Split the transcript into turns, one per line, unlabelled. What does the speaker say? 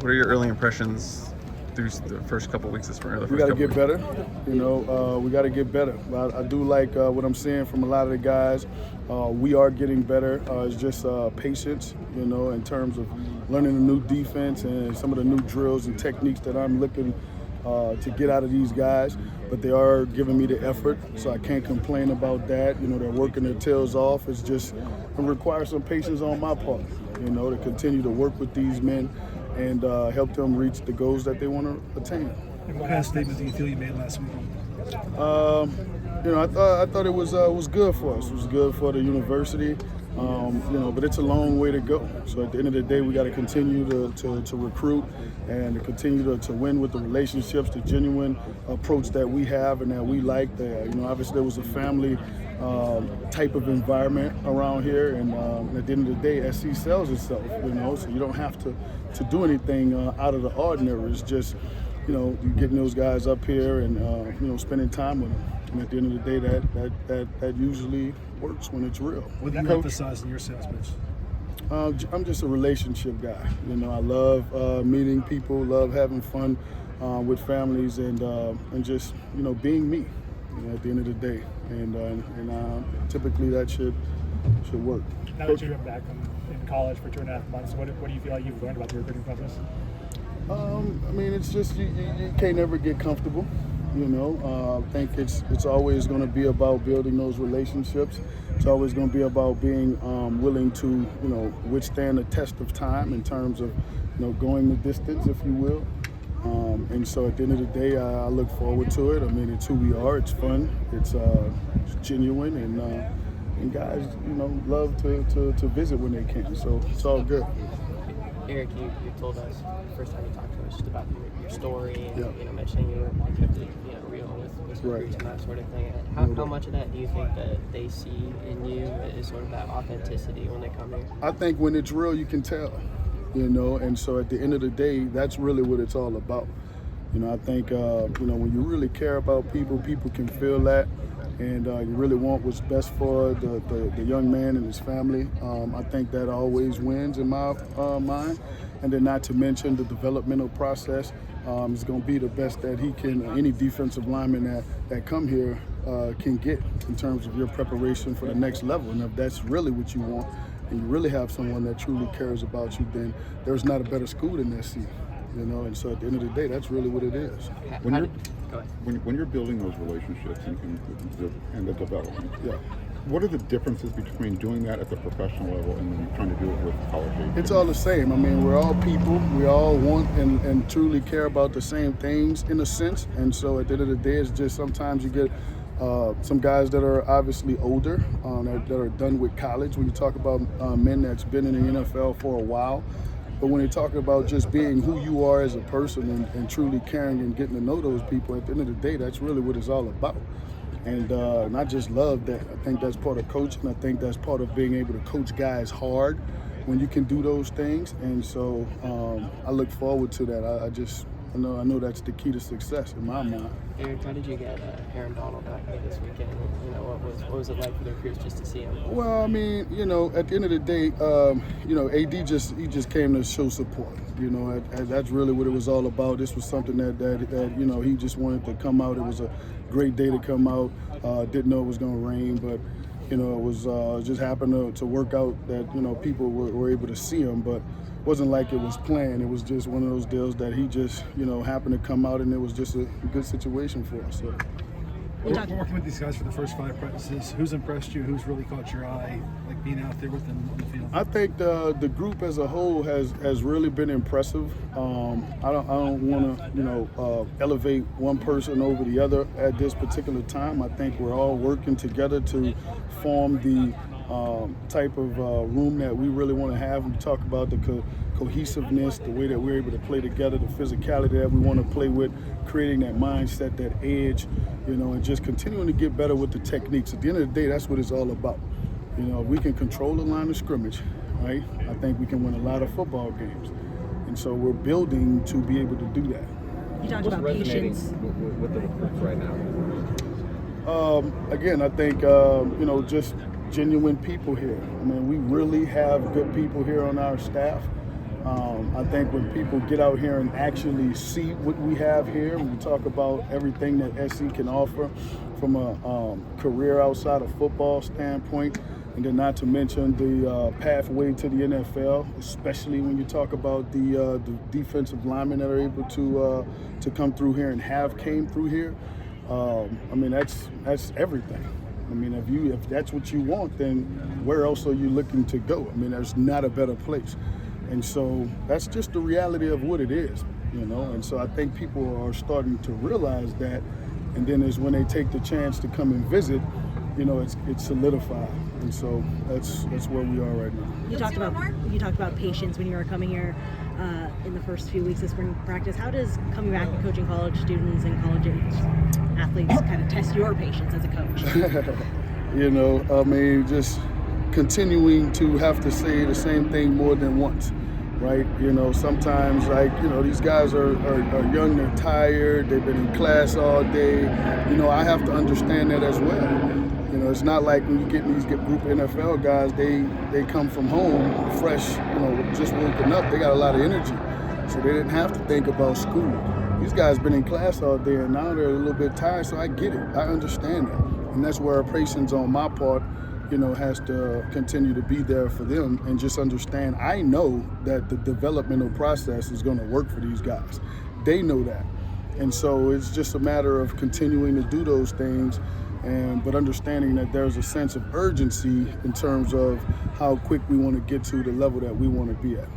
What are your early impressions through the first couple weeks of spring?
We got to get better. We got to get better. I do like what I'm seeing from a lot of the guys. We are getting better. It's just patience, in terms of learning a new defense and some of the new drills and techniques that I'm looking to get out of these guys. But they are giving me the effort, so I can't complain about that. They're working their tails off. It's just, it requires some patience on my part, to continue to work with these men and help them reach the goals that they want to attain.
And what kind of statement do you feel you made last week?
I thought it was good for us. It was good for the university, but it's a long way to go. So at the end of the day, we got to continue to recruit and to continue to win with the relationships, the genuine approach that we have and that we like. Obviously there was a family type of environment around here, and at the end of the day, SC sells itself. So you don't have to do anything out of the ordinary. It's just, you getting those guys up here and spending time with them. And at the end of the day, that usually works when it's real.
What do you emphasize in your sales pitch?
I'm just a relationship guy. I love meeting people, love having fun with families, and just being me. At the end of the day, and typically that should work.
Now that you're back in college for 2.5 months, what do you feel like you've learned about the recruiting process?
It's just you can't never get comfortable. I think it's always going to be about building those relationships. It's always going to be about being willing to withstand the test of time in terms of going the distance, if you will. And so at the end of the day, I look forward to it. It's who we are. It's fun. It's genuine, and guys, love to visit when they can. So it's all good.
Eric, you told us the first time you talked to us just about your story and mentioning you kept it real with recruits and that sort of thing. How much of that do you think that they see in you is sort of that authenticity when they come here?
I think when it's real, you can tell. And so at the end of the day, that's really what it's all about. I think, when you really care about people, people can feel that, and you really want what's best for the young man and his family. I think that always wins in my mind. And then not to mention the developmental process is going to be the best that he can, any defensive lineman that come here can get in terms of your preparation for the next level. And if that's really what you want, and you really have someone that truly cares about you, then there's not a better school than SC. And so at the end of the day, that's really what it is.
When you're building those relationships and the development, what are the differences between doing that at the professional level and then trying to do it with college age?
It's all the same. We're all people. We all want and truly care about the same things in a sense. And so at the end of the day, it's just sometimes you get some guys that are obviously older, that are done with college. When you talk about men that's been in the NFL for a while, but when you're talking about just being who you are as a person and truly caring and getting to know those people, at the end of the day, that's really what it's all about. And I just love that. I think that's part of coaching. I think that's part of being able to coach guys hard when you can do those things. And so I look forward to that. I know that's the key to success in my mind.
Eric, how did you get Aaron Donald back here this weekend? What was it like for the recruits just to see him?
Well, at the end of the day, AD just came to show support. That's really what it was all about. This was something that he just wanted to come out. It was a great day to come out. Didn't know it was going to rain, but it was just happened to work out that people were able to see him, but it wasn't like it was planned. It was just one of those deals that he just happened to come out, and it was just a good situation for us. So.
We're working with these guys for the first 5 practices. Who's impressed you? Who's really caught your eye, like being out there with them on the field?
I think the group as a whole has really been impressive. I don't want to elevate one person over the other at this particular time. I think we're all working together to form the type of room that we really want to have. We talk about the cohesiveness, the way that we're able to play together, the physicality that we want to play with, creating that mindset, that edge, and just continuing to get better with the techniques. At the end of the day, that's what it's all about. If we can control the line of scrimmage, right, I think we can win a lot of football games. And so we're building to be able to do that.
You talked about patience.
With the recruits right now?
Again, I think, just genuine people here. We really have good people here on our staff. I think when people get out here and actually see what we have here, when we talk about everything that SC can offer from a career outside of football standpoint, and then not to mention the pathway to the NFL, especially when you talk about the defensive linemen that are able to come through here and have came through here. I mean, that's everything. I mean, if that's what you want, then where else are you looking to go? I mean, there's not a better place. And so that's just the reality of what it is, you know. And so I think people are starting to realize that, and then is when they take the chance to come and visit, you know, it's solidified. And so that's where we are right now.
You talked about patience when you were coming here in the first few weeks of spring practice. How does coming back and coaching college students and college athletes kind of test your patience as a coach?
You know, I mean, just continuing to have to say the same thing more than once, right? You know, sometimes, like, you know, these guys are young, they're tired, they've been in class all day. You know, I have to understand that as well. You know, it's not like when you get these group of NFL guys, they come from home fresh, you know, just woken up. They got a lot of energy, so they didn't have to think about school. These guys been in class all day, and now they're a little bit tired, so I get it. I understand that. And that's where patience on my part, you know, has to continue to be there for them and just understand. I know that the developmental process is going to work for these guys. They know that. And so it's just a matter of continuing to do those things, but understanding that there's a sense of urgency in terms of how quick we want to get to the level that we want to be at.